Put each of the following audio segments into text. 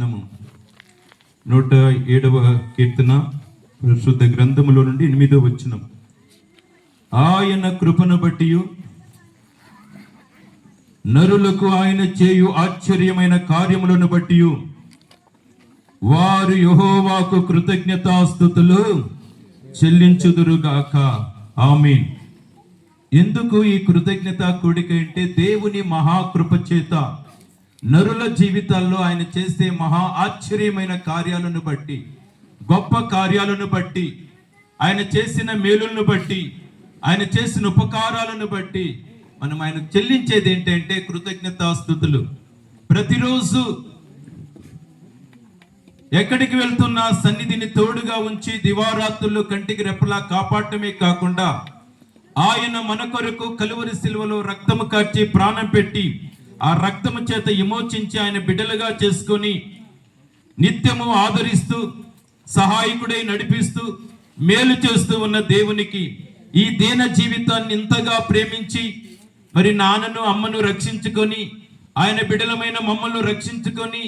107వ కీర్తన పరిశుద్ధ గ్రంథములో నుండి 8వ వచనం. ఆయన కృపను బట్టి నరులకు ఆయన చేయు ఆశ్చర్యమైన కార్యములను బట్టి వారు యెహోవాకు కృతజ్ఞతాస్తుతులు చెల్లించుదురుగాక. ఆమేన్. ఎందుకు ఈ కృతజ్ఞత కూడిక అంటే దేవుని మహాకృప చేత నరుల జీవితాల్లో ఆయన చేసే మహా ఆశ్చర్యమైన కార్యాలను బట్టి, గొప్ప కార్యాలను బట్టి, ఆయన చేసిన మేలులను బట్టి, ఆయన చేసిన ఉపకారాలను బట్టి మనం ఆయన చెల్లించేది ఏంటంటే కృతజ్ఞతాస్తుతులు. ప్రతిరోజు ఎక్కడికి వెళ్తున్నా సన్నిధిని తోడుగా ఉంచి దివారాత్రులు కంటికి రెప్పలా కాపాడటమే కాకుండా ఆయన మన కొరకు కలువరి సిలువలో రక్తము కార్చి ప్రాణం పెట్టి ఆ రక్తము చేత విమోచించి ఆయన బిడ్డలుగా చేసుకొని నిత్యము ఆదరిస్తూ సహాయకుడై నడిపిస్తూ మేలు చేస్తూ ఉన్న దేవునికి ఈ దీన జీవితాన్ని ఇంతగా ప్రేమించి మరి నాన్నను అమ్మను రక్షించుకొని ఆయన బిడ్డలమైన మమ్మల్ని రక్షించుకొని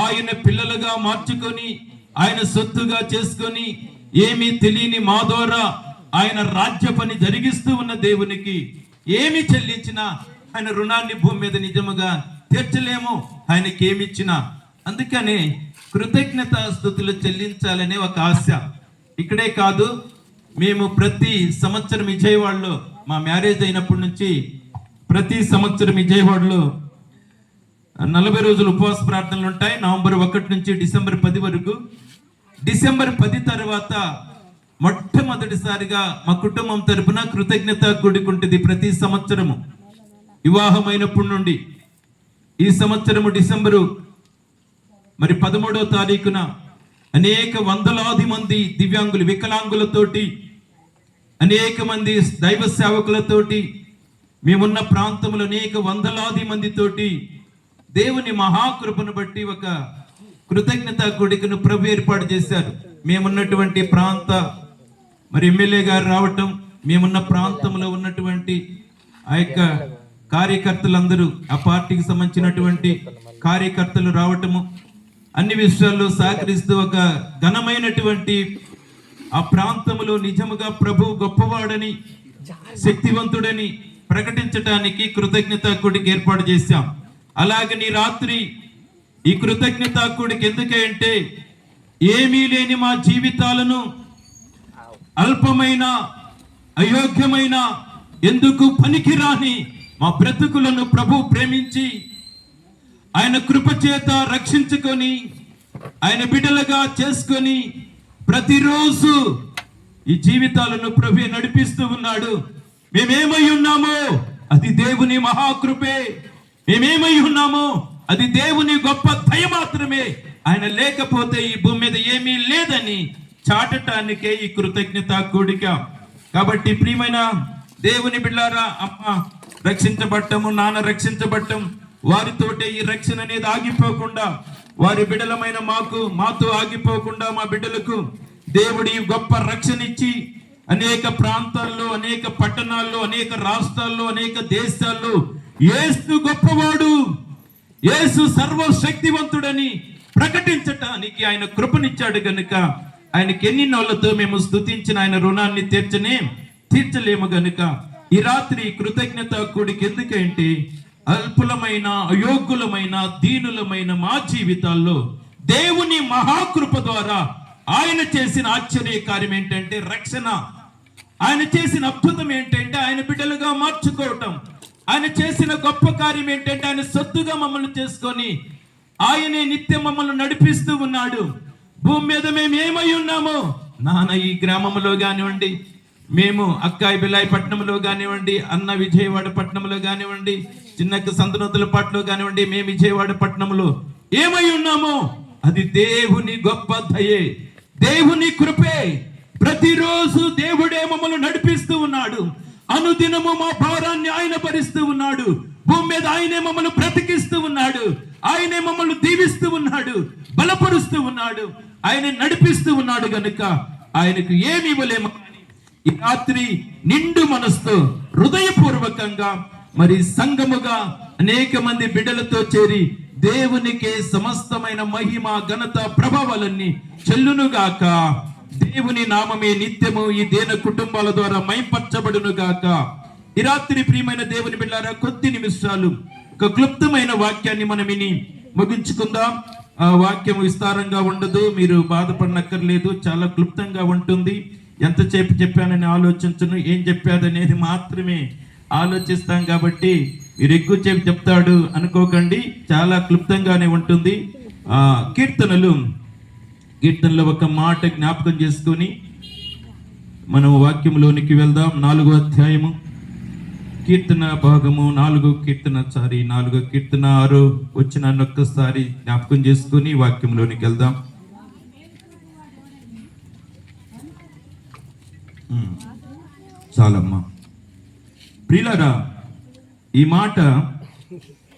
ఆయన పిల్లలుగా మార్చుకొని ఆయన సొత్తుగా చేసుకొని ఏమీ తెలియని మా ద్వారా ఆయన రాజ్య పని జరిగిస్తూ ఉన్న దేవునికి ఏమి చెల్లించినా ఆయన రుణాన్ని భూమి మీద నిజముగా తీర్చలేము, ఆయనకి ఏమిచ్చినా. అందుకనే కృతజ్ఞతాస్తుతులు చెల్లించాలనే ఒక ఆశ. ఇక్కడే కాదు, మేము ప్రతి సంవత్సరం విజయవాడలో మా మ్యారేజ్ అయినప్పటి నుంచి ప్రతి సంవత్సరం విజయవాడలో 40 రోజులు ఉపవాస ప్రార్థనలు ఉంటాయి. నవంబర్ 1 నుంచి డిసెంబర్ 10 వరకు. డిసెంబర్ 10 తర్వాత మొట్టమొదటిసారిగా మా కుటుంబం తరపున కృతజ్ఞత కూడుకుంటుంది ప్రతి సంవత్సరము. వివాహమైనప్పటి నుండి ఈ సంవత్సరము డిసెంబరు 13వ తారీఖున అనేక వందలాది మంది దివ్యాంగులు, వికలాంగులతోటి, అనేక మంది దైవ సేవకులతోటి, మేమున్న ప్రాంతంలో అనేక వందలాది మందితోటి దేవుని మహాకృపను బట్టి ఒక కృతజ్ఞత కూడికను ప్రభు ఏర్పాటు చేశారు. మేమున్నటువంటి ప్రాంత ఎమ్మెల్యే గారు రావటం, మేమున్న ప్రాంతంలో ఉన్నటువంటి ఆ యొక్క కార్యకర్తలందరూ, ఆ పార్టీకి సంబంధించినటువంటి కార్యకర్తలు రావటము, అన్ని విషయాల్లో సహకరిస్తూ ఒక ఘనమైనటువంటి ఆ ప్రాంతంలో నిజముగా ప్రభు గొప్పవాడని, శక్తివంతుడని ప్రకటించడానికి కృతజ్ఞత కూడిక ఏర్పాటు చేశాం. అలాగే నీ రాత్రి ఈ కృతజ్ఞత కూడిక ఎందుకంటే ఏమీ లేని మా జీవితాలను అల్పమైన, అయోగ్యమైన, ఎందుకు పనికిరాని మా బ్రతుకులను ప్రభు ప్రేమించి ఆయన కృప చేత రక్షించుకొని ఆయన బిడ్డలుగా చేసుకొని ప్రతిరోజు ఈ జీవితాలను ప్రభు నడిపిస్తూ ఉన్నాడు. మేమేమై ఉన్నామో అది దేవుని మహాకృపే, మేమేమై ఉన్నామో అది దేవుని గొప్ప దయ మాత్రమే. ఆయన లేకపోతే ఈ భూమి మీద ఏమీ లేదని చాటటానికే ఈ కృతజ్ఞత కూడిక. కాబట్టి ప్రియమైన దేవుని బిడ్డలారా, అమ్మ రక్షించబట్టము, నాన్న రక్షించబట్టం, వారితోటే ఈ రక్షణ అనేది ఆగిపోకుండా, వారి బిడ్డలమైన మాతో ఆగిపోకుండా మా బిడ్డలకు దేవుడి గొప్ప రక్షణ ఇచ్చి అనేక ప్రాంతాల్లో, అనేక పట్టణాల్లో, అనేక రాష్ట్రాల్లో, అనేక దేశాల్లో యేసు గొప్పవాడు, యేసు సర్వశక్తివంతుడని ప్రకటించటానికి ఆయన కృపనిచ్చాడు గనుక ఆయనకి ఎన్ని నోళ్లతో మేము స్తుతించిన ఆయన రుణాన్ని తీర్చలేము గనుక ఈ రాత్రి కృతజ్ఞత కూడిక ఎందుకంటే అల్పులమైన, అయోగ్యులమైన, దీనులమైన మా జీవితాల్లో దేవుని మహాకృప ద్వారా ఆయన చేసిన ఆశ్చర్య కార్యం ఏంటంటే రక్షణ. ఆయన చేసిన అద్భుతం ఏంటంటే ఆయన బిడ్డలుగా మార్చుకోవటం. ఆయన చేసిన గొప్ప కార్యం ఏంటంటే ఆయన సొత్తుగా మమ్మల్ని చేసుకొని ఆయనే నిత్యం మమ్మల్ని నడిపిస్తూ ఉన్నాడు. భూమి మీద మేము ఏమై ఉన్నామో, నాన్న ఈ గ్రామంలో కానివ్వండి, మేము అక్కాయి బిలాయి పట్టణంలో కానివ్వండి, అన్న విజయవాడ పట్టణంలో కానివ్వండి, చిన్నక్క సంతనూతలపాటులో కానివ్వండి, మేము విజయవాడ పట్టణంలో ఏమై ఉన్నామో అది దేవుని గొప్ప దయే, దేవుని కృపే. ప్రతిరోజు దేవుడే మమ్మల్ని నడిపిస్తూ ఉన్నాడు. అనుదినము మా భారాన్ని ఆయన భరిస్తూ ఉన్నాడు. భూమి మీద ఆయనే మమ్మల్ని బ్రతికిస్తూ ఉన్నాడు. ఆయనే మమ్మల్ని దీవిస్తూ ఉన్నాడు, బలపరుస్తూ ఉన్నాడు, ఆయన నడిపిస్తూ ఉన్నాడు గనుక ఆయనకు ఏమి ఇవ్వలేము. ఈ రాత్రి నిండు మనసుతో హృదయపూర్వకంగా మరి సంఘముగా అనేక మంది బిడ్డలతో చేరి దేవునికే సమస్తమైన మహిమ ఘనత ప్రభావాలన్నీ చెల్లునుగాక. దేవుని నామమే నిత్యము ఈ దేన కుటుంబాల ద్వారా మైంపరచబడును గాక. ఈ రాత్రి ప్రియమైన దేవుని బిడ్డలారా, కొద్ది నిమిషాలు ఒక క్లుప్తమైన వాక్యాన్ని మనం విని ముగించుకుందాం. ఆ వాక్యం విస్తారంగా ఉండదు, మీరు బాధపడనక్కర్లేదు, చాలా క్లుప్తంగా ఉంటుంది. ఎంతసేపు చెప్పానని ఆలోచించను, ఏం చెప్పాడనేది మాత్రమే ఆలోచిస్తాం కాబట్టి మీరు ఎక్కువ సేపు చెప్తాడు అనుకోకండి, చాలా క్లుప్తంగానే ఉంటుంది. కీర్తనలో ఒక మాట జ్ఞాపకం చేసుకొని మనం వాక్యంలోనికి వెళ్దాం. 4వ అధ్యాయము కీర్తన భాగము 4వ కీర్తన 6వ వచనాన్ని ఒక్కసారి జ్ఞాపకం చేసుకొని వాక్యంలోనికి వెళ్దాం. చాలమ్మా ప్రియులారా, ఈ మాట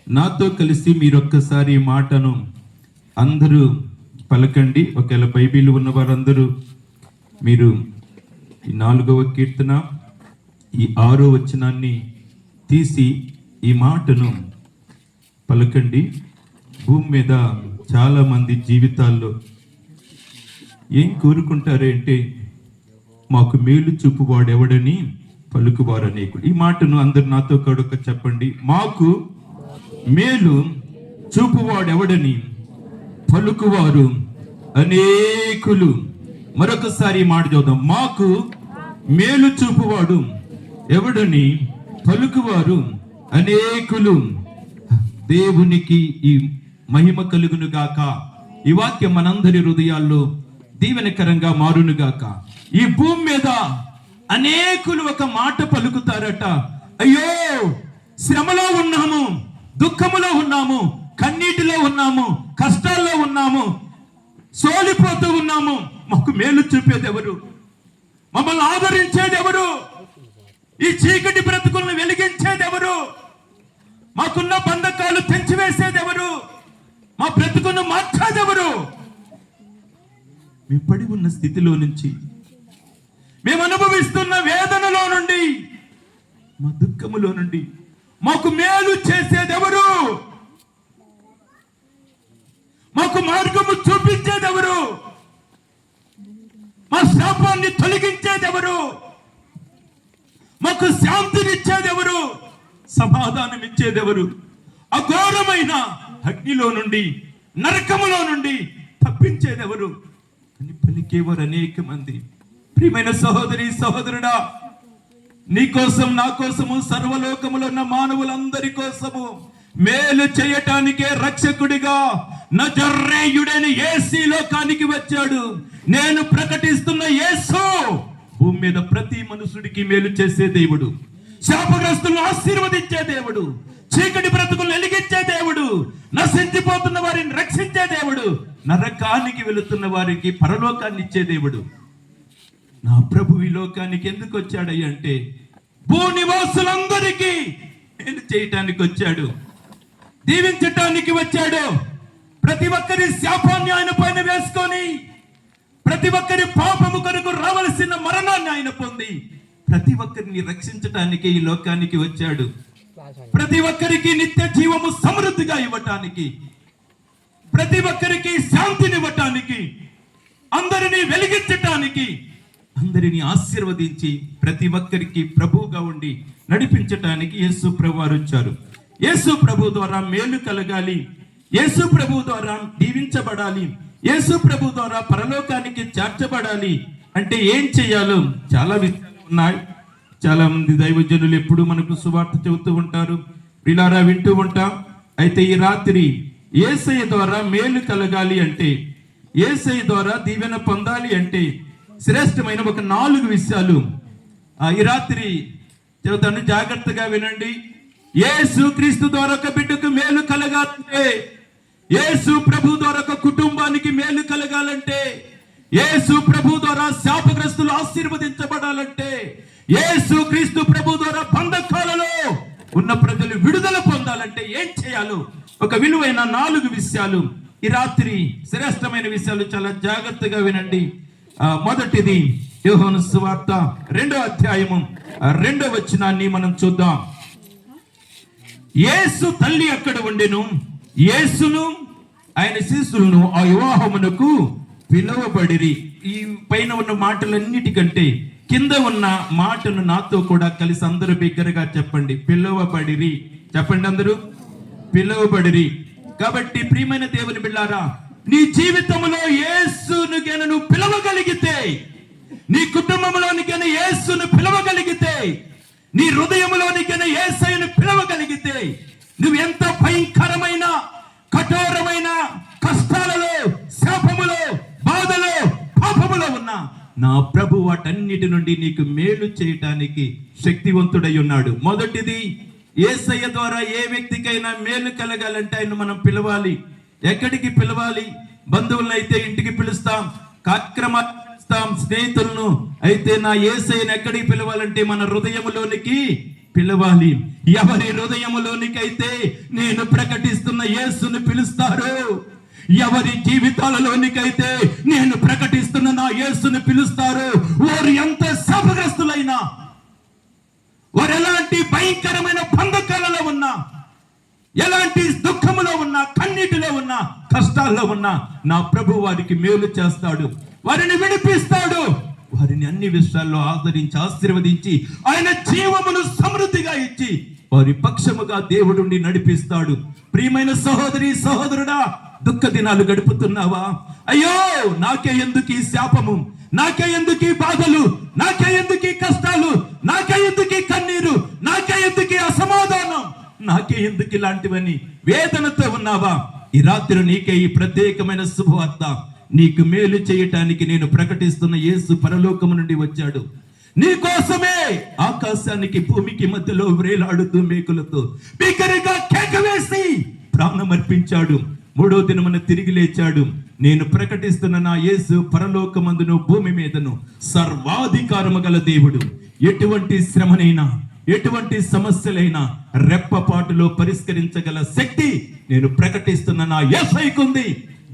నాతో కలిసి మీరొక్కసారి ఈ మాటను అందరూ పలకండి. ఒకవేళ బైబిల్ ఉన్న వారందరూ మీరు ఈ 4వ కీర్తన ఈ 6వ వచనాన్ని తీసి ఈ మాటను పలకండి. భూమి మీద చాలా మంది జీవితాల్లో ఏం కోరుకుంటారంటే, మాకు మేలు చూపువాడు ఎవడని పలుకువారు అనేకుడు. ఈ మాటను అందరు నాతో కడుక చెప్పండి. మాకు మేలు చూపువాడు ఎవడని పలుకువారు అనేకులు. మరొకసారి మాట చూద్దాం. మాకు మేలు చూపువాడు ఎవడని పలుకువారు అనేకులు. దేవునికి ఈ మహిమ కలుగును గాక. ఈ వాక్యం మనందరి హృదయాల్లో దీవెనకరంగా మారును గాక. ఈ భూమి మీద అనేకులు ఒక మాట పలుకుతారట, అయ్యో శ్రమలో ఉన్నాము, దుఃఖములో ఉన్నాము, కన్నీటిలో ఉన్నాము, కష్టాల్లో ఉన్నాము, సోలిపోతూ ఉన్నాము, మాకు మేలు చూపేది ఎవరు? మమ్మల్ని ఆదరించేది ఎవరు? ఈ చీకటి బ్రతుకులను వెలిగించేది ఎవరు? మాకున్న బంధకాలు తెంచివేసేది ఎవరు? మా బ్రతుకును మార్చేది ఎవరు? మేము పడి ఉన్న స్థితిలో నుంచి, మేము అనుభవిస్తున్న వేదనలో నుండి, మా దుఃఖములో నుండి మాకు మేలు చేసేది ఎవరు? మాకు మార్గము చూపించేది ఎవరు? మా శాపాన్ని తొలగించేది ఎవరు? మాకు శాంతినిచ్చేది ఎవరు? సమాధానం ఇచ్చేది ఎవరు? అఘోరమైన అగ్నిలో నుండి, నరకములో నుండి తప్పించేది ఎవరు అని పలికేవారు అనేక మంది. ప్రియమైన సహోదరి సహోదరుడా, నీ కోసం, నా కోసము, సర్వలోకములో ఉన్న మానవులందరి కోసము మేలు చేయటానికే రక్షకుడిగా నజరేయుడైన యేసు లోకానికి వచ్చాడు. నేను ప్రకటిస్తున్న యేసు భూమి మీద ప్రతి మనుషుడికి మేలు చేసే దేవుడు, శాపగ్రస్తులను ఆశీర్వదించే దేవుడు, చీకటి బ్రతుకులను వెలిగించే దేవుడు, నశించిపోతున్న వారిని రక్షించే దేవుడు, నరకానికి వెళుతున్న వారికి పరలోకాన్ని ఇచ్చే దేవుడు. నా ప్రభు ఈ లోకానికి ఎందుకు వచ్చాడయ్య అంటే, భూనివాసులందరికీ మేలు చేయటానికి వచ్చాడు, దీవించటానికి వచ్చాడు. ప్రతి ఒక్కరి శాపాన్ని ఆయన పైన వేసుకొని, ప్రతి ఒక్కరి పాపము కొరకు రావలసిన మరణాన్ని ఆయన పొంది, ప్రతి ఒక్కరిని రక్షించటానికి ఈ లోకానికి వచ్చాడు. ప్రతి ఒక్కరికి నిత్య జీవము సమృద్ధిగా ఇవ్వటానికి, ప్రతి ఒక్కరికి శాంతినివ్వటానికి, అందరినీ వెలిగించటానికి, అందరినీ ఆశీర్వదించి ప్రతి ఒక్కరికి ప్రభువుగా ఉండి నడిపించటానికి యేసు ప్రభు వారు వచ్చారు. యేసు ప్రభు ద్వారా మేలు కలగాలి, యేసు ప్రభు ద్వారా దీవించబడాలి, యేసు ప్రభు ద్వారా పరలోకానికి చేర్చబడాలి అంటే ఏం చేయాలో చాలా విషయాలు ఉన్నాయి. చాలా మంది దైవజనులు ఎప్పుడు మనకు సువార్త చెబుతూ ఉంటారు, వీళ్ళారా వింటూ ఉంటాం. అయితే ఈ రాత్రి యేసయ్య ద్వారా మేలు కలగాలి అంటే, యేసయ్య ద్వారా దీవెన పొందాలి అంటే శ్రేష్టమైన ఒక 4 విషయాలు ఈ రాత్రి చెబుతాను, జాగ్రత్తగా వినండి. యేసు క్రీస్తు ద్వారా ఒక బిడ్డకు మేలు కలగాలంటే, యేసు ప్రభు ద్వారా ఒక కుటుంబానికి మేలు కలగాలంటే, యేసు ప్రభు ద్వారా శాపగ్రస్తులు ఆశీర్వదించబడాలంటే, యేసు క్రీస్తు ప్రభు ద్వారా బంధకాలలో ఉన్న ప్రజలు విడుదల పొందాలంటే ఏం చేయాలో ఒక విలువైన 4 విషయాలు ఈ రాత్రి, శ్రేష్టమైన విషయాలు, చాలా జాగ్రత్తగా వినండి. మొదటిది యోహాను సువార్త 2వ అధ్యాయము 2వ వచనాన్ని మనం చూద్దాం. యేసు తల్లి అక్కడ ఉండెను, యేసును ఆయన శిష్యులను ఆ వివాహమునకు పిలువబడిరి. ఈ పైన ఉన్న మాటలన్నిటికంటే కింద ఉన్న మాటను నాతో కూడా కలిసి అందరూ బిగ్గరగా చెప్పండి. పిలువబడిరి. చెప్పండి అందరూ. పిలువబడిరి. కాబట్టి ప్రియమైన దేవుని బిడ్డారా, నీ జీవితంలో యేసును గన నువ్వు పిలవగలిగితే, నీ కుటుంబంలోనికైన యేసును పిలవగలిగితే, నీ హృదయంలోనికైన యేసయ్యను పిలవగలిగితే, నువ్వు ఎంత భయంకరమైన కఠోరమైన కష్టాలలో, శాపములో, బాధలో, పాపములో ఉన్నా నా ప్రభు వాటన్నిటి నుండి నీకు మేలు చేయటానికి శక్తివంతుడై ఉన్నాడు. మొదటిది, యేసయ్య ద్వారా ఏ వ్యక్తికైనా మేలు కలగాలంటే ఆయన మనం పిలవాలి. ఎక్కడికి పిలవాలి? బంధువులను అయితే ఇంటికి పిలుస్తాం, కార్యక్రమాలు పిలుస్తాం, స్నేహితులను అయితే నా యేసయ్యను ఎక్కడికి పిలవాలంటే మన హృదయములోనికి పిలవాలి. ఎవరి హృదయములోనికి అయితే నేను ప్రకటిస్తున్న యేసును పిలుస్తారు, ఎవరి జీవితాలలోనికైతే నేను ప్రకటిస్తున్న నా యేసును పిలుస్తారు, వారు ఎంత శాపగ్రస్తులైనా, వారు ఎలాంటి భయంకరమైన బంధకాలలో ఉన్నా, ఎలాంటి దుఃఖములో ఉన్నా, కన్నీటిలో ఉన్నా, కష్టాల్లో ఉన్నా నా ప్రభు వారికి మేలు చేస్తాడు, వారిని విడిపిస్తాడు, వారిని అన్ని విషయాల్లో ఆదరించి ఆశీర్వదించి ఆయన జీవమును సమృద్ధిగా ఇచ్చి వారి పక్షముగా దేవుడిని నడిపిస్తాడు. ప్రియమైన సహోదరి సహోదరుడా, దుఃఖ దినాలు గడుపుతున్నావా? అయ్యో నాకే ఎందుకు ఈ శాపము, నాకే ఎందుకు ఈ బాధలు, నాకే ఎందుకు ఈ కష్టాలు, నాకే ఎందుకు ఈ కన్నీరు, నాకే ఎందుకు ఈ అసమాధానం, నాకే ఎందుకు ఇలాంటివని వేదనతో ఉన్నావా? ఈ రాత్రి నీకే ఈ ప్రత్యేకమైన శుభవార్త. నీకు మేలు చేయటానికి నేను ప్రకటిస్తున్న యేసు పరలోకము నుండి వచ్చాడు. నీ కోసమే ఆకాశానికి భూమికి మధ్యలో వ్రేలాడుతూ మేకులతో బిగ్గరగా కేక వేసి ప్రాణం అర్పించాడు. మూడో దినమున తిరిగి లేచాడు. నేను ప్రకటిస్తున్న నా యేసు పరలోకమందును భూమి మీదను సర్వాధికారము గల దేవుడు. ఎటువంటి శ్రమనైనా, ఎటువంటి సమస్యలైనా రెప్పపాటులో పరిష్కరించగల శక్తి నేను ప్రకటిస్తున్న నా యేసయ్యకుంది.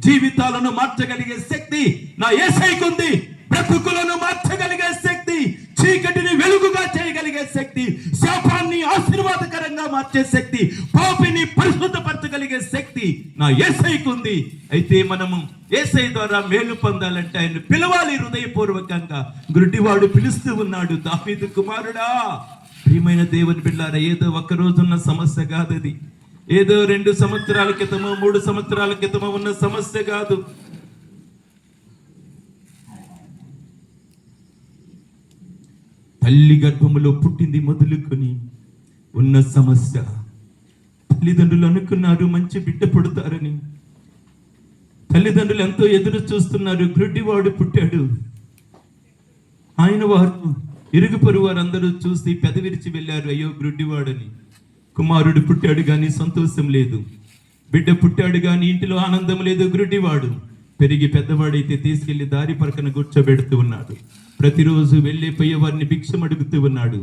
జీవితాలను మార్చగలిగే శక్తి నా యేసయ్యకుంది. బ్రతుకులను మార్చగలిగే శక్తి, చీకటిని వెలుగుగా చేయగలిగే శక్తి, శాపాన్ని ఆశీర్వాదకరంగా మార్చే శక్తి, పాపిని పరిశుద్ధపరచగలిగే శక్తి నా యేసయ్యకుంది. అయితే మనము యేసయ్య ద్వారా మేలు పొందాలంటే ఆయన పిలవాలి హృదయపూర్వకంగా. గుడ్డివాడు పిలుస్తూ ఉన్నాడు, దావీదు కుమారుడా. ప్రియమైన దేవుని బిడ్డలారా, ఏదో ఒక్క రోజున్న సమస్య కాదు అది. ఏదో 2 సంవత్సరాల క్రితమో 3 సంవత్సరాల క్రితమో ఉన్న సమస్య కాదు. తల్లి గర్భములో పుట్టింది మొదలుకొని ఉన్న సమస్య. తల్లిదండ్రులు అనుకున్నారు మంచి బిడ్డ పుడతారని, తల్లిదండ్రులు ఎంతో ఎదురు చూస్తున్నారు. గుడ్డివాడు పుట్టాడు. ఆయన వారు ఇరుగు పొరుగు వారు అందరూ చూసి పెదవిరిచి వెళ్ళారు, అయ్యో గుడ్డివాడని. కుమారుడు పుట్టాడు గాని సంతోషం లేదు, బిడ్డ పుట్టాడు గాని ఇంటిలో ఆనందం లేదు. గుడ్డివాడు పెరిగి పెద్దవాడైతే తీసుకెళ్లి దారి పరకన కూర్చోబెడుతూ ఉన్నాడు. ప్రతిరోజు వెళ్ళిపోయే వారిని భిక్షం అడుగుతూ ఉన్నాడు.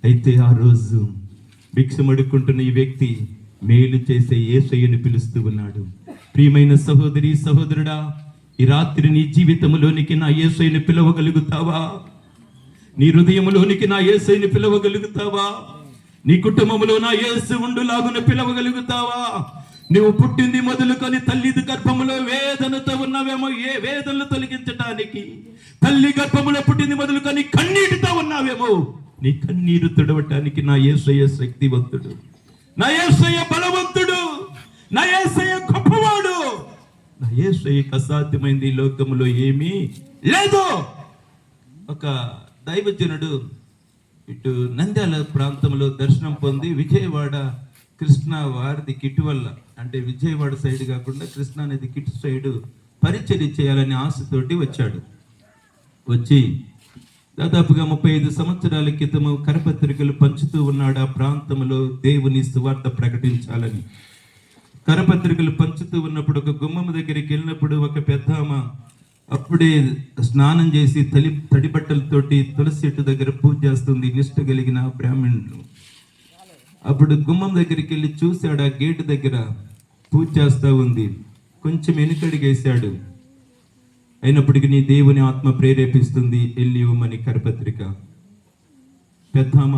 అయితే ఆ రోజు భిక్షం అడుక్కుంటున్న ఈ వ్యక్తి మేలు చేసే యేసయ్యను పిలుస్తూ ఉన్నాడు. ప్రియమైన సహోదరి సహోదరుడా, ఈ రాత్రి నీ జీవితంలోనికి నా యేసయ్యను పిలవగలుగుతావా? నీ హృదయంలోనికి నా యేసయ్యను పిలవగలుగుతావా? నీ కుటుంబంలో నా యేసు ఉండులాగున పిలవగలుగుతావా? నువ్వు పుట్టింది మొదలుకొని తల్లి గర్భములో వేదనతో ఉన్నావేమో, ఏ వేదనలు తొలగించటానికి. తల్లి గర్భములో పుట్టింది మొదలుకొని కన్నీటితో ఉన్నావేమో, నీ కన్నీరు తుడవటానికి నా యేసయ్య శక్తివంతుడు, నా యేసయ్య బలవంతుడు, నా యేసయ్య గొప్పవాడు. నా యేసయ్యకు అసాధ్యమైంది ఈ లోకములో ఏమీ లేదు. ఒక దైవజనుడు ఇటు నంద్యాల ప్రాంతంలో దర్శనం పొంది విజయవాడ కృష్ణా వారిది కిటు వల్ల, అంటే విజయవాడ సైడ్ కాకుండా కృష్ణా నది కిటు సైడ్ పరిచర్య చేయాలనే ఆశతోటి వచ్చాడు. వచ్చి దాదాపుగా 35 సంవత్సరాల క్రితము కరపత్రికలు పంచుతూ ఉన్నాడు. ఆ ప్రాంతంలో దేవుని సువార్త ప్రకటించాలని కరపత్రికలు పంచుతూ ఉన్నప్పుడు ఒక గుమ్మం దగ్గరికి వెళ్ళినప్పుడు ఒక పెద్దామ అప్పుడే స్నానం చేసి తడి బట్టలతోటి తులసి చెట్టు దగ్గర పూజ చేస్తుంది, నిష్ట కలిగిన బ్రాహ్మణులు. అప్పుడు గుమ్మం దగ్గరికి వెళ్ళి చూశాడు, ఆ గేటు దగ్గర పూజ చేస్తూ ఉంది. కొంచెం వెనుకడిగేశాడు. అయినప్పటికీ నీ దేవుని ఆత్మ ప్రేరేపిస్తుంది, వెళ్ళి ఇవ్వమని కరపత్రిక. పెద్దామ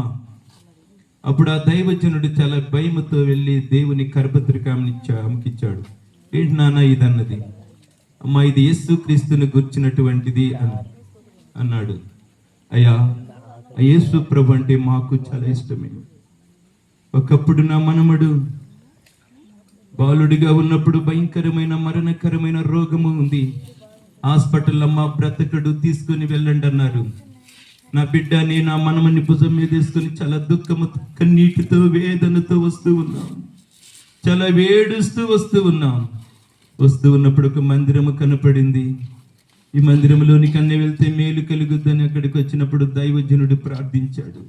అప్పుడు ఆ దైవజనుడు చాలా భయముతో వెళ్ళి దేవుని కరపత్రిక ఆమెకిచ్చాడు. ఏంటి నాన్న ఇదన్నది. అమ్మా, ఇది యేసు క్రీస్తుని గుర్చినటువంటిది అన్నాడు. అయ్యా, యేసు ప్రభు అంటే మాకు చాలా ఇష్టమే. ఒకప్పుడు నా మనమడు బాలుడిగా ఉన్నప్పుడు భయంకరమైన మరణకరమైన రోగము ఉంది. హాస్పిటల్ అమ్మ బ్రతకడు, తీసుకుని వెళ్ళండి అన్నారు. నా బిడ్డ నేను ఆ మనమని భుజం మీద వేసుకుని చాలా దుఃఖము కన్నీటితో వేదనతో వస్తూ ఉన్నాం. చాలా వేడుస్తూ వస్తూ ఉన్నప్పుడు ఒక మందిరము కనపడింది. ఈ మందిరంలోనికి అన్నీ వెళ్తే మేలు కలుగుద్దని అక్కడికి వచ్చినప్పుడు దైవజనుడు ప్రార్థించాడు.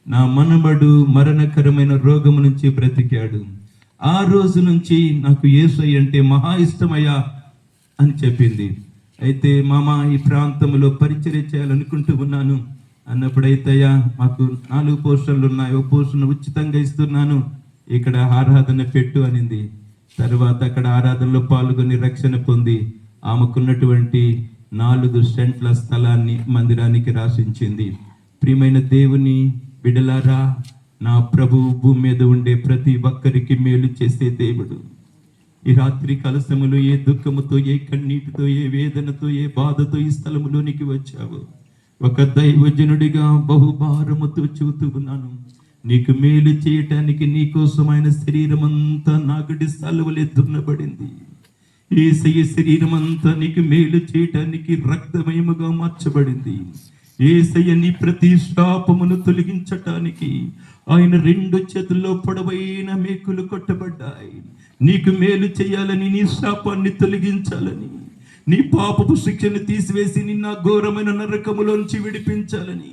నా మనమడు మరణకరమైన రోగము నుంచి బ్రతికాడు. ఆ రోజు నుంచి నాకు యేసయ్య అంటే మహా ఇష్టమయ్యా అని చెప్పింది. అయితే మామ, ఈ ప్రాంతంలో పరిచర్య చేయాలనుకుంటూ ఉన్నాను అన్నప్పుడైతే, అయ్యా మాకు 4 పోర్షన్లు ఉన్నాయి, ఒక పోర్షన్ ఉచితంగా ఇస్తున్నాను, ఇక్కడ ఆరాధన పెట్టు అనింది. తర్వాత అక్కడ ఆరాధనలో పాల్గొని రక్షణ పొంది ఆమెకున్నటువంటి 4 సెంట్ల స్థలాన్ని మందిరానికి రాసించింది. ప్రియమైన దేవుని బిడలారా, నా ప్రభు భూమి మీద ఉండే ప్రతి ఒక్కరికి మేలు చేసే దేవుడు. ఈ రాత్రి కలసములో ఏ దుఃఖముతో, ఏ కన్నీటితో, ఏ వేదనతో, ఏ బాధతో ఈ స్థలములోనికి వచ్చావు, ఒక దైవజనుడిగా బహుభారముతో చూతూ ఉన్నాను. నీకు మేలు చేయటానికి నీకోసం ఆయన శరీరం అంతా నాగడి సలువలే దున్నబడింది. యేసయ్య శరీరం అంతా నీకు మేలు చేయటానికి రక్తమయముగా మార్చబడింది. యేసయ్య నీ ప్రతి శాపమును తొలగించటానికి ఆయన 2 చేతుల్లో పొడవైన మేకులు కొట్టబడ్డాయి. నీకు మేలు చేయాలని, నీ శాపాన్ని తొలగించాలని, నీ పాపపు శిక్షను తీసివేసి నిన్న ఘోరమైన నరకములోంచి విడిపించాలని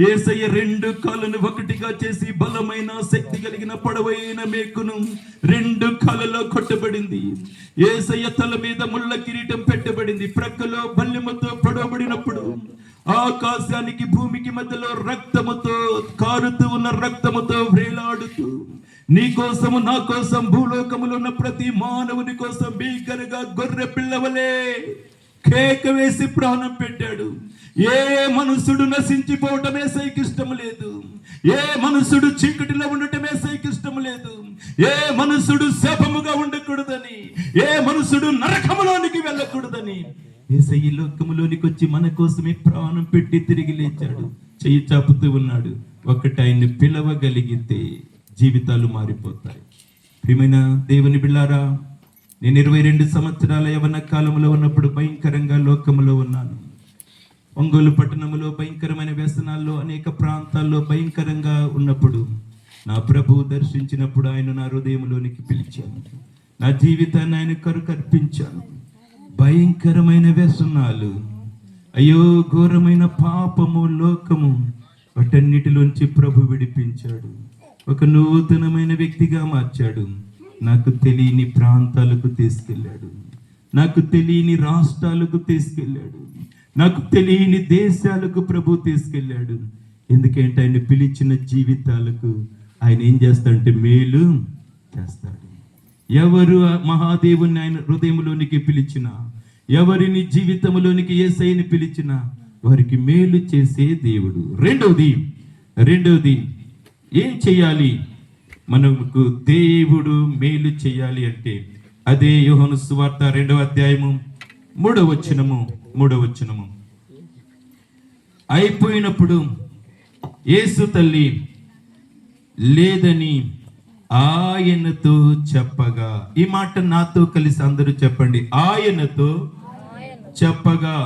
యేసయ్య 2 కాళ్ళను ఒకటిగా చేసి బలమైన శక్తి కలిగిన పొడవైన మేకును 2 కాళ్ళలో కొట్టబడింది. యేసయ్య తల మీద ముళ్ళ కిరీటం పెట్టబడింది. ప్రక్కలో బల్లెముతో పొడవబడినప్పుడు ఆకాశానికి భూమికి మధ్యలో రక్తముతో కారుతూ ఉన్న రక్తముతో వేలాడుతూ నీ కోసము, నా కోసం, భూలోకములో ఉన్న ప్రతి మానవుని కోసం భీకరగా గొర్రె పిల్లవలే కేక వేసి ప్రాణం పెట్టాడు. ఏ మనుషుడు నశించిపోవటం యేసయ్యకి ఇష్టం లేదు. ఏ మనుషుడు చీకటిలో ఉండటం యేసయ్యకి ఇష్టం లేదు. ఏ మనుషుడు శాపముగా ఉండకూడదని, ఏ మనుషుడు నరకములోనికి వెళ్ళకూడదని యేసయ్య లోకములోనికి వచ్చి మన కోసమే ప్రాణం పెట్టి తిరిగి లేచాడు. చెయ్యి చాపుతూ ఉన్నాడు. ఒకటి ఆయన్ని పిలవగలిగితే జీవితాలు మారిపోతాయి. ప్రియమైన దేవుని బిళ్ళారా, నేను 22 సంవత్సరాల యవ్వన కాలంలో ఉన్నప్పుడు భయంకరంగా లోకములో ఉన్నాను. ఒంగోలు పట్టణంలో భయంకరమైన వ్యసనాల్లో, అనేక ప్రాంతాల్లో భయంకరంగా ఉన్నప్పుడు నా ప్రభువు దర్శించినప్పుడు ఆయన నా హృదయంలోనికి పిలిచాను. నా జీవితాన్ని ఆయన కరుకర్పించాను. భయంకరమైన వ్యసనాలు, అయ్యో ఘోరమైన పాపము, లోకము, వాటన్నిటిలోంచి ప్రభు విడిపించాడు. ఒక నూతనమైన వ్యక్తిగా మార్చాడు. నాకు తెలియని ప్రాంతాలకు తీసుకెళ్ళాడు. నాకు తెలియని రాష్ట్రాలకు తీసుకెళ్ళాడు. నాకు తెలియని దేశాలకు ప్రభు తీసుకెళ్ళాడు. ఎందుకంటే ఆయన పిలిచిన జీవితాలకు ఆయన ఏం చేస్తాడంటే మేలు చేస్తాడు. ఎవరు మహాదేవుని ఆయన హృదయంలోనికి పిలిచినా, ఎవరిని జీవితంలోనికి యేసయ్యని పిలిచినా వారికి మేలు చేసే దేవుడు. రెండవది ఏం చేయాలి? మనకు దేవుడు మేలు చేయాలి అంటే అదే యోహాను సువార్త 2వ అధ్యాయము 3వ వచనము. అయిపోయినప్పుడు యేసు తల్లి లేదని ఆయనతో చెప్పగా, ఈ మాట నాతో కలిసి అందరూ చెప్పండి, ఆయనతో చెప్పగా.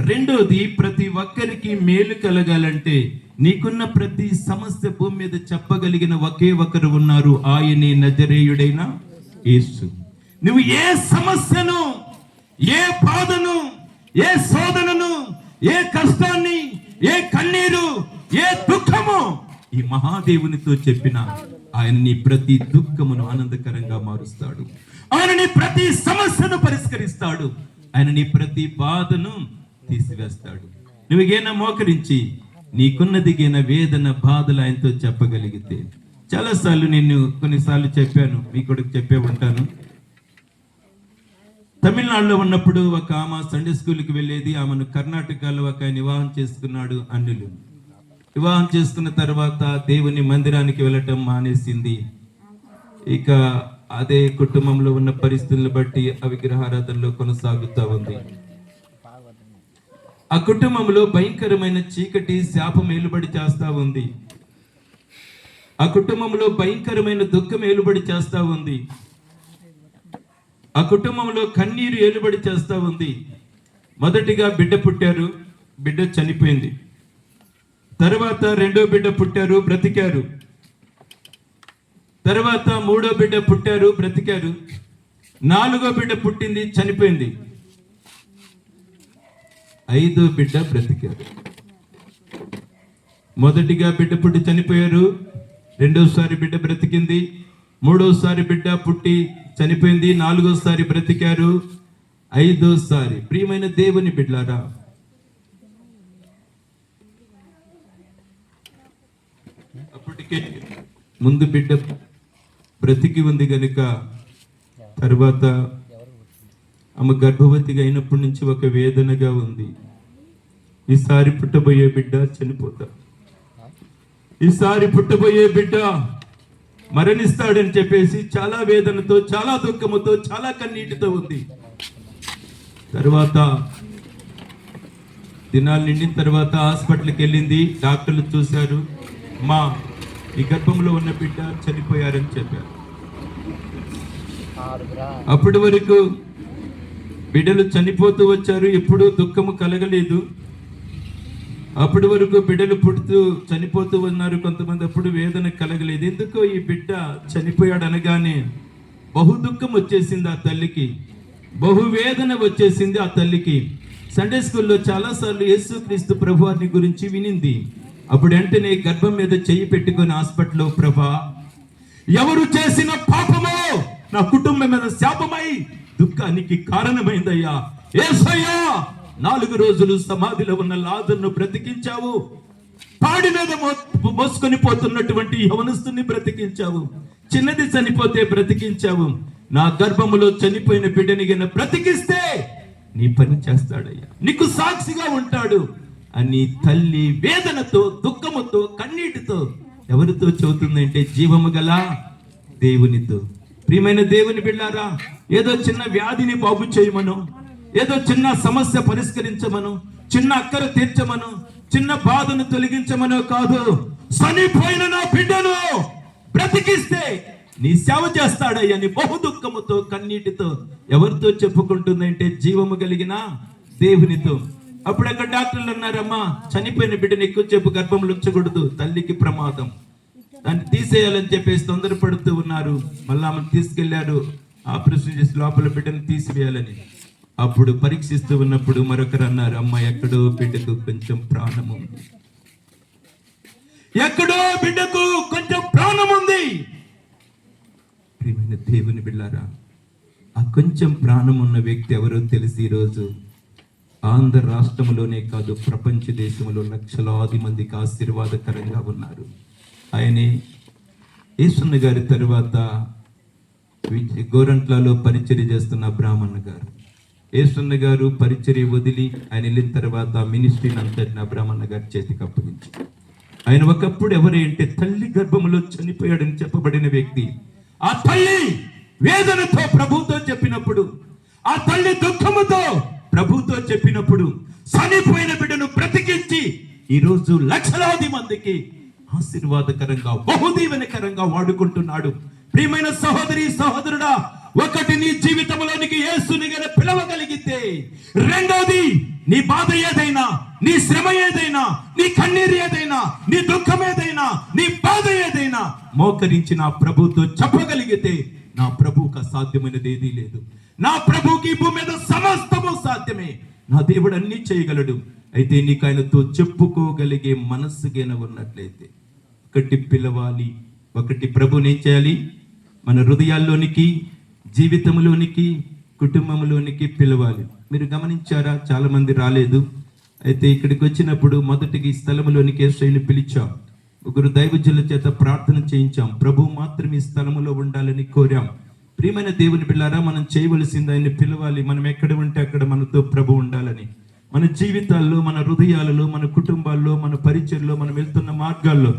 రెండోది, ప్రతి ఒక్కరికి మేలు కలగాలంటే నీకున్న ప్రతి సమస్య భూమి మీద చెప్పగలిగిన ఒకే ఒకరు ఉన్నారు, ఆయనే నజరేయుడైన యేసు. నువ్వు ఏ సమస్యను, ఏ బాధను, ఏ శోధనను, ఏ కష్టాన్ని, ఏ కన్నీరు, ఏ దుఃఖము ఈ మహాదేవునితో చెప్పిన ఆయన నీ ప్రతి దుఃఖమును ఆనందకరంగా మారుస్తాడు. ఆయన నీ ప్రతి సమస్యను పరిష్కరిస్తాడు. ఆయన నీ ప్రతి బాధను తీసివేస్తాడు. నువ్వుగైనా మోకరించి నీకున్నదిగైన వేదన, బాధలు ఆయనతో చెప్పగలిగితే, చాలాసార్లు నేను కొన్నిసార్లు చెప్పాను, మీ కొడుకు చెప్పే ఉంటాను. తమిళనాడులో ఉన్నప్పుడు ఒక ఆమె సండే స్కూల్కి వెళ్ళేది. ఆమెను కర్ణాటకలో ఒక వివాహం చేసుకున్నాడు అన్నులు. వివాహం చేసుకున్న తర్వాత దేవుని మందిరానికి వెళ్ళటం మానేసింది. ఇక అదే కుటుంబంలో ఉన్న పరిస్థితులను బట్టి ఆ విగ్రహారాధనలో కొనసాగుతూ ఉంది. ఆ కుటుంబంలో భయంకరమైన చీకటి శాపం ఏలుబడి చేస్తా ఉంది. ఆ కుటుంబంలో భయంకరమైన దుఃఖం ఏలుబడి చేస్తా ఉంది. ఆ కుటుంబంలో కన్నీరు ఏలుబడి చేస్తా ఉంది. మొదటిగా బిడ్డ పుట్టారు, బిడ్డ చనిపోయింది. తర్వాత రెండో బిడ్డ పుట్టారు, బ్రతికారు. తర్వాత మూడో బిడ్డ పుట్టారు, బ్రతికారు. నాలుగో బిడ్డ పుట్టింది, చనిపోయింది. ఐదో బిడ్డ బ్రతికారు. మొదటిగా బిడ్డ పుట్టి చనిపోయారు, రెండోసారి బిడ్డ బ్రతికింది, మూడోసారి బిడ్డ పుట్టి చనిపోయింది, నాలుగోసారి బ్రతికారు, ఐదోసారి. ప్రియమైన దేవుని బిడ్డలారా, అప్పటికే ముందు బిడ్డ బ్రతికి ఉంది గనుక తర్వాత ఆమె గర్భవతిగా అయినప్పటి నుంచి ఒక వేదనగా ఉంది. ఈసారి పుట్టబోయే బిడ్డ చనిపోతా, ఈసారి పుట్టబోయే బిడ్డ మరణిస్తాడని చెప్పేసి చాలా వేదనతో, చాలా దుఃఖముతో, చాలా కన్నీటితో ఉంది. తర్వాత దినాలు నిండిన తర్వాత హాస్పిటల్కి వెళ్ళింది. డాక్టర్లు చూశారు, మా ఈ గర్భంలో ఉన్న బిడ్డ చనిపోయారని చెప్పారు. అప్పటి వరకు బిడ్డలు చనిపోతూ వచ్చారు, ఎప్పుడూ దుఃఖము కలగలేదు. అప్పటి వరకు బిడ్డలు పుడుతూ చనిపోతూ ఉన్నారు కొంతమంది, అప్పుడు వేదన కలగలేదు. ఎందుకో ఈ బిడ్డ చనిపోయాడు అనగానే బహు దుఃఖం వచ్చేసింది ఆ తల్లికి, బహు వేదన వచ్చేసింది ఆ తల్లికి. సండే స్కూల్లో చాలాసార్లు యేసుక్రీస్తు ప్రభువారిని గురించి వినింది. అప్పుడు వెంటనే గర్భం మీద చెయ్యి పెట్టుకుని హాస్పిటల్లో, ప్రభా, ఎవరు చేసిన పాపమో నా కుటుంబం మీద శాపమై దుఃఖానికి కారణమైందయ్యా. యేసయ్యా, 4 రోజులు సమాధిలో ఉన్న లాజరును బ్రతికించావు, పాడి మీద మోసుకొని పోతున్నటువంటి యవనస్తుని బ్రతికించావు, చిన్నది చనిపోతే బ్రతికించావు, నా గర్భములో చనిపోయిన బిడ్డని గన బ్రతికిస్తే నీ పని చేస్తాడయ్యా, నీకు సాక్షిగా ఉంటాడు అని తల్లి వేదనతో, దుఃఖముతో, కన్నీటితో ఎవరితో చెబుతుందంటే జీవము గల దేవునితో. ప్రియమైన దేవుని బిడ్డారా, ఏదో చిన్న వ్యాధిని బాగు చేయమను, ఏదో చిన్న సమస్య పరిష్కరించమను, చిన్న అక్కర తీర్చమను, చిన్న బాధను తొలగించమనో కాదు, చనిపోయిన నా బిడ్డను బ్రతికిస్తే నీ సేవ చేస్తాడయ్యని బహు దుఃఖముతో, కన్నీటితో ఎవరితో చెప్పుకుంటుందంటే జీవము కలిగిన దేవునితో. అప్పుడు అక్కడ డాక్టర్లు అన్నారమ్మా, చనిపోయిన బిడ్డను ఎక్కువ చెప్పు గర్భంలో ఉంచకూడదు, తల్లికి ప్రమాదం, దాన్ని తీసేయాలని చెప్పేసి తొందరపడుతూ ఉన్నారు. మళ్ళీ ఆమెను తీసుకెళ్లారు, ఆపరేషన్ చేసి లోపల బిడ్డను తీసివేయాలని. అప్పుడు పరీక్షిస్తూ ఉన్నప్పుడు మరొకరు అన్నారు, అమ్మ, ఎక్కడో బిడ్డకు కొంచెం ప్రాణం ఉంది, ఎక్కడో బిడ్డకు కొంచెం ప్రాణం ఉంది. ప్రియమైన దేవుని బిడ్డారా, ఆ కొంచెం ప్రాణం ఉన్న వ్యక్తి ఎవరో తెలిసి ఈరోజు ఆంధ్ర రాష్ట్రంలోనే కాదు, ప్రపంచ దేశంలో లక్షలాది మందికి ఆశీర్వాదకరంగా ఉన్నారు. ఆయనే యేసన్న గారి తర్వాత గోరంట్లలో పరిచర్య చేస్తున్న బ్రాహ్మణ గారు. యేసన్న గారు పరిచర్య వదిలి ఆయన వెళ్ళిన తర్వాత మినిస్ట్రీని అంతటిని బ్రాహ్మణ గారి చేతికి అప్పగించి, ఆయన ఒకప్పుడు ఎవరేంటే తల్లి గర్భములో చనిపోయాడని చెప్పబడిన వ్యక్తి. ఆ తల్లి వేదనతో ప్రభుతో చెప్పినప్పుడు, ఆ తల్లి దుఃఖముతో ప్రభుతో చెప్పినప్పుడు చనిపోయిన బిడ్డను బ్రతికించి ఈరోజు లక్షలాది మందికి ఆశీర్వాదకరంగా, బహుదీవెనకరంగా వాడుకుంటున్నాడు. ప్రియమైన సహోదరి, సహోదరుడా, ఒకటి నీ జీవితంలోనికి యేసుని గన పిలవగలిగితే, రెండోది నీ బాధ ఏదైనా, నీ శ్రమ ఏదైనా, నీ కన్నీరు ఏదైనా, నీ దుఃఖం ఏదైనా, నీ బాధ ఏదైనా మోకరించి నా ప్రభుతో చెప్పగలిగితే, నా ప్రభువుకు అసాధ్యమైనది ఏదీ లేదు. నా ప్రభువుకి భూమి మీద సమస్తము సాధ్యమే. నా దేవుడు అన్ని చేయగలడు. అయితే నీకు ఆయనతో చెప్పుకోగలిగే మనస్సుగైనా ఉన్నట్లయితే ఒకటి పిలవాలి, ఒకటి ప్రభుని ఏం చేయాలి, మన హృదయాల్లోనికి, జీవితంలోనికి, కుటుంబంలోనికి పిలవాలి. మీరు గమనించారా, చాలా మంది రాలేదు. అయితే ఇక్కడికి వచ్చినప్పుడు మొదటికి స్థలములోనికి యేసయ్యను పిలిచాం, 1 దైవజనుల చేత ప్రార్థన చేయించాం, ప్రభు మాత్రం ఈ స్థలములో ఉండాలని కోరాం. ప్రియమైన దేవుని బిడ్డలారా, మనం చేయవలసింది ఆయన్ని పిలవాలి. మనం ఎక్కడ ఉంటే అక్కడ మనతో ప్రభు ఉండాలని. మన జీవితాల్లో, మన హృదయాలలో, మన కుటుంబాల్లో, మన పరిచయంలో, మనం వెళ్తున్న మార్గాల్లో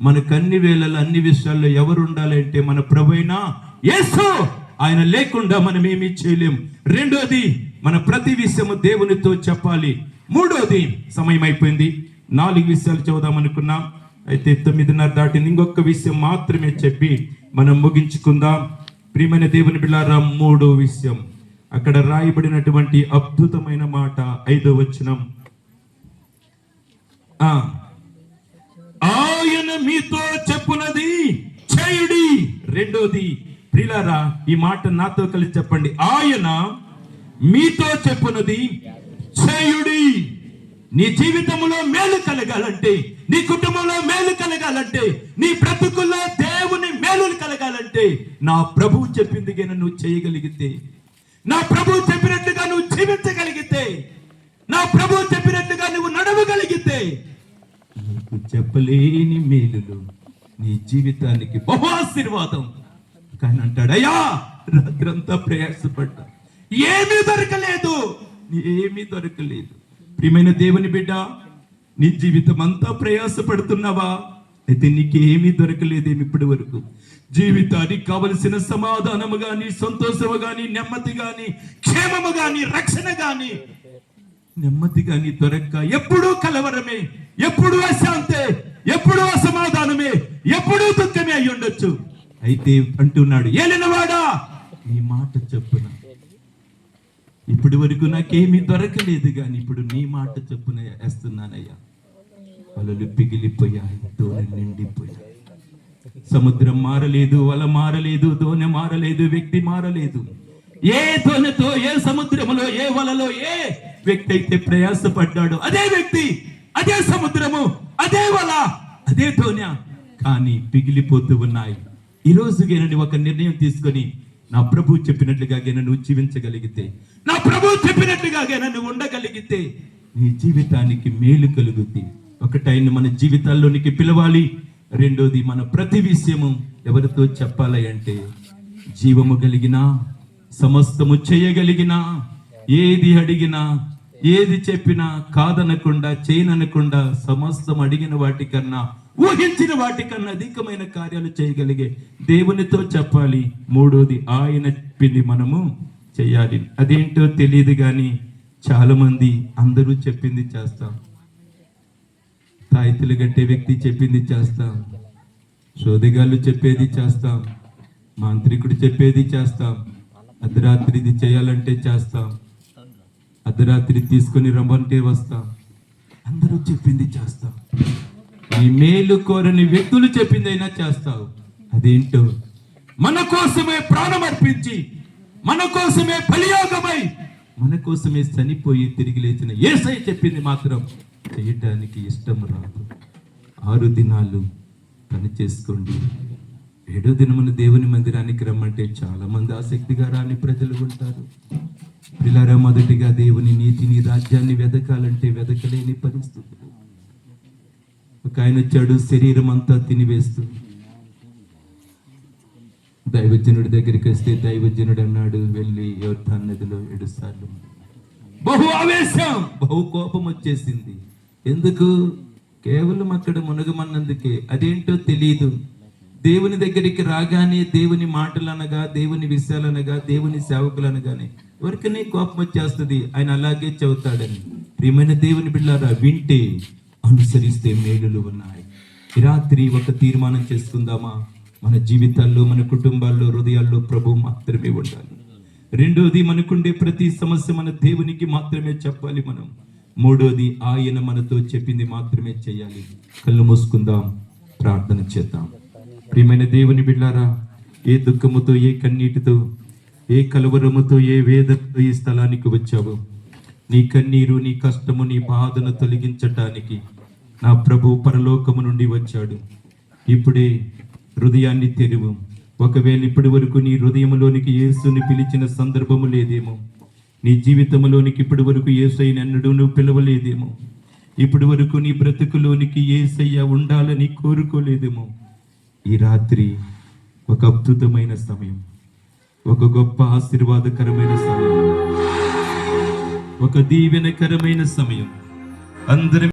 మనకు అన్ని వేళల్లో అన్ని విషయాల్లో ఎవరు ఉండాలి అంటే మన ప్రభువైన యేసు. ఆయన లేకుండా మనం ఏమీ చేయలేం. రెండోది, మన ప్రతి విషయము దేవునితో చెప్పాలి. మూడోది, సమయం అయిపోయింది, 4 విషయాలు చదువుదాం అనుకున్నాం, అయితే 9:30 దాటింది. ఇంకొక విషయం మాత్రమే చెప్పి మనం ముగించుకుందాం. ప్రియమైన దేవుని బిడ్డలారా, 3వ విషయం అక్కడ రాయబడినటువంటి అద్భుతమైన మాట 5వ వచనం. ఆయన మీతో చెప్పునది చేయుడి. రెండోది, ప్రియులారా ఈ మాట నాతో కలిసి చెప్పండి. ఆయన మీతో చెప్పునది చేయుడి. నీ జీవితంలో మేలు కలగాలంటే, నీ కుటుంబంలో మేలు కలగాలంటే, నీ బ్రతుకుల్లో దేవుని మేలులు కలగాలంటే, నా ప్రభువు చెప్పింది కనుక నువ్వు చేయగలిగితే, నా ప్రభువు చెప్పినట్టుగా నువ్వు జీవించగలిగితే, నా ప్రభువు చెప్పినట్టుగా నువ్వు నడవగలిగితే, నీకు చెప్పలేని మేలులు నీ జీవితానికి బహు ఆశీర్వాదం. కానీ అంటాడు, అయ్యా రాత్రంతా ప్రయాసపడ్డా, ఏమీ దొరకలేదు, ఏమీ దొరకలేదు. ప్రియమైన దేవుని బిడ్డ, నీ జీవితం అంతా ప్రయాసపడుతున్నావా? అయితే నీకేమీ దొరకలేదేమి ఇప్పటి వరకు. జీవితానికి కావలసిన సమాధానము గాని, సంతోషము గాని, నెమ్మది గాని, క్షేమము గాని, రక్షణ గాని, నెమ్మది గాని దొరక్క ఎప్పుడూ కలవరమే, ఎప్పుడూ అశాంతే, ఎప్పుడూ అసమాధానమే, ఎప్పుడూ దుఃఖమే అయి ఉండొచ్చు. అయితే అంటున్నాడు, ఏలినవాడా నీ మాట చెప్పున, ఇప్పటి వరకు నాకేమీ దొరకలేదు కానీ ఇప్పుడు నీ మాట చెప్పున వేస్తున్నానయ్యా. వలలు పిగిలిపోయాయి, దోణి నిండిపోయాయి. సముద్రం మారలేదు, వల మారలేదు, దోణి మారలేదు, వ్యక్తి మారలేదు. ఏ దోణితో, ఏ సముద్రములో, ఏ వలలో ఏ వ్యక్తి అయితే ప్రయాసపడ్డాడో అదే వ్యక్తి, అదే సముద్రము, అదే వల, అదే దోణి కానీ పిగిలిపోతూ ఉన్నాయి. ఈ రోజుగేనండి ఒక నిర్ణయం తీసుకొని, నా ప్రభు చెప్పినట్లుగా నువ్వు జీవించగలిగితే, నా ప్రభు చెప్పినట్లుగా నువ్వు ఉండగలిగితే నీ జీవితానికి మేలు కలుగుద్ది. ఒకటి, ఆయన మన జీవితాల్లోనికి పిలవాలి. రెండోది, మన ప్రతి విషయము ఎవరితో చెప్పాలి అంటే, జీవము కలిగిన, సమస్తము చేయగలిగిన, ఏది అడిగినా, ఏది చెప్పినా కాదనకుండా, చేయననకుండా, సమస్తం అడిగిన వాటికన్నా, ఊహించిన వాటికన్నా అధికమైన కార్యాలు చేయగలిగే దేవునితో చెప్పాలి. మూడోది, ఆయన చెప్పింది మనము చేయాలి. అదేంటో తెలియదు కానీ చాలా మంది అందరూ చెప్పింది చేస్తాం. తాయితులు కట్టే వ్యక్తి చెప్పింది చేస్తాం, సోదగాళ్ళు చెప్పేది చేస్తాం, మాంత్రికుడు చెప్పేది చేస్తాం, అర్ధరాత్రి ఇది చేయాలంటే చేస్తాం, అర్ధరాత్రి తీసుకొని రమ్మంటే వస్తాం, అందరూ చెప్పింది చేస్తాం. ఈ మేలు కోరని వ్యక్తులు చెప్పిందైనా చేస్తావు. అదేంటో, మన కోసమే ప్రాణం అర్పించి, మన కోసమే బలియాగమై, మన కోసమే చనిపోయి తిరిగి లేచిన యేసయ్య చెప్పింది మాత్రం చేయటానికి ఇష్టం రాదు. 6 దినాలు పని చేసుకోండి, 7వ దినమున దేవుని మందిరానికి రమ్మంటే చాలా మంది ఆసక్తిగా రాని ప్రజలు ఉంటారు. పిల్లరా, మొదటిగా దేవుని నీతిని, రాజ్యాన్ని వెదకాలంటే వెదకలేని పరిస్థితులు. ఒక ఆయన వచ్చాడు, శరీరం అంతా తినివేస్తూ. దైవజనుడి దగ్గరికి వస్తే దైవజనుడు అన్నాడు, వెళ్ళి యోర్దాను నదిలో 7 సార్లు. బహు ఆవేశం, బహు కోపం వచ్చేసింది. ఎందుకు? కేవలం అక్కడ మునగమన్నందుకే. అదేంటో తెలియదు. దేవుని దగ్గరికి రాగానే దేవుని మాటలు అనగా, దేవుని విషయాలు అనగా, దేవుని సేవకులు అనగానే ఎవరికనే కోపం వచ్చేస్తుంది. ఆయన అలాగే చెబుతాడని. ప్రియమైన దేవుని బిడ్డలారా, వింటే అనుసరిస్తే మేలులు ఉన్నాయి. ఈ రాత్రి ఒక తీర్మానం చేసుకుందామా? మన జీవితాల్లో, మన కుటుంబాల్లో, హృదయాల్లో ప్రభు మాత్రమే ఉండాలి. రెండోది, మనకుండే ప్రతి సమస్య మన దేవునికి మాత్రమే చెప్పాలి మనం. మూడోది, ఆయన మనతో చెప్పింది మాత్రమే చేయాలి. కళ్ళు మూసుకుందాం, ప్రార్థన చేద్దాం. ప్రియమైన దేవుని బిడ్డలారా, ఏ దుఃఖముతో, ఏ కన్నీటితో, ఏ కలవరముతో, ఏ వేదనతో ఈ స్థలానికి వచ్చావో, నీ కన్నీరు, నీ కష్టము, నీ బాధను తొలగించటానికి నా ప్రభు పరలోకము నుండి వచ్చాడు. ఇప్పుడే హృదయాన్ని తెరువు. ఒకవేళ ఇప్పటి వరకు నీ హృదయంలోనికి యేసుని పిలిచిన సందర్భము లేదేమో, నీ జీవితంలోనికి ఇప్పటి వరకు యేసయ్యను ఎన్నడూ నువ్వు పిలవలేదేమో, ఇప్పటి వరకు నీ బ్రతుకులోనికి యేసయ్య ఉండాలని కోరుకోలేదేమో, ఈ రాత్రి ఒక అద్భుతమైన సమయం, ఒక గొప్ప ఆశీర్వాదకరమైన సమయం. ఒక దీవెనకరమైన సమయం. అందరం